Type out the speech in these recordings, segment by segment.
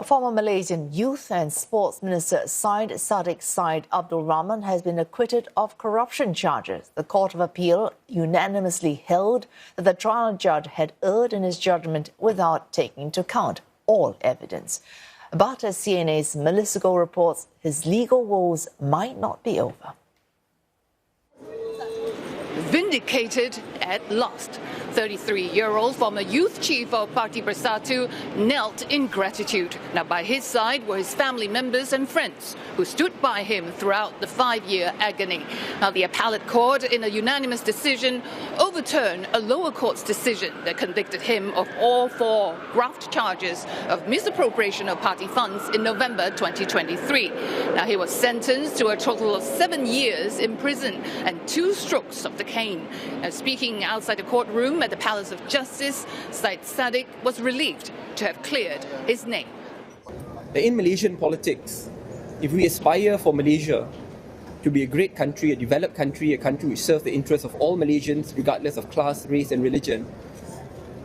A former Malaysian Youth and Sports Minister Syed Saddiq Abdul Rahman has been acquitted of corruption charges. The Court of Appeal unanimously held that the trial judge had erred in his judgment without taking into account all evidence. But as CNA's Melissa Goh reports, his legal woes might not be over. Vindicated at last. 33-year-old former youth chief of Parti Bersatu knelt in gratitude. Now, by his side were his family members and friends who stood by him throughout the 5-year agony. Now, the appellate court, in a unanimous decision, overturned a lower court's decision that convicted him of all 4 graft charges of misappropriation of party funds in November 2023. Now, he was sentenced to a total of 7 years in prison and 2 strokes of the cane. Now, speaking outside the courtroom at the Palace of Justice, Syed Saddiq was relieved to have cleared his name. In Malaysian politics, if we aspire for Malaysia to be a great country, a developed country, a country which serves the interests of all Malaysians, regardless of class, race and religion,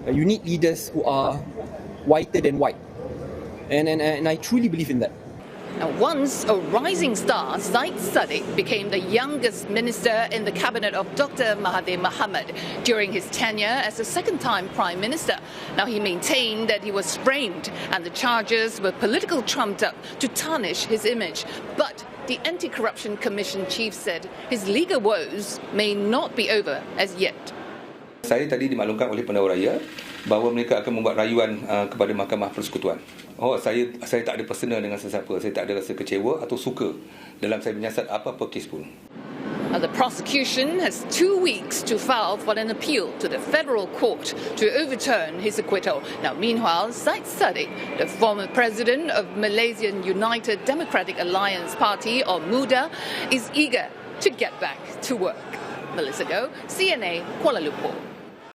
you need leaders who are whiter than white. And I truly believe in that. Now, once a rising star, Syed Saddiq became the youngest minister in the cabinet of Dr. Mahathir Mohamad during his tenure as the second-time Prime Minister. Now, he maintained that he was framed and the charges were politically trumped up to tarnish his image. But the Anti-Corruption Commission chief said his legal woes may not be over as yet. Saya tadi dimaklumkan oleh Pendahulu Raya bahawa mereka akan membuat rayuan kepada Mahkamah Persekutuan. Saya tak ada personal dengan sesiapa. Saya tak ada rasa kecewa atau suka dalam saya menyiasat apa-apa kes pun. The prosecution has 2 weeks to file for an appeal to the federal court to overturn his acquittal. Now, meanwhile, Syed Saddiq, the former president of Malaysian United Democratic Alliance Party, or MUDA, is eager to get back to work. Melissa Goh, CNA, Kuala Lumpur.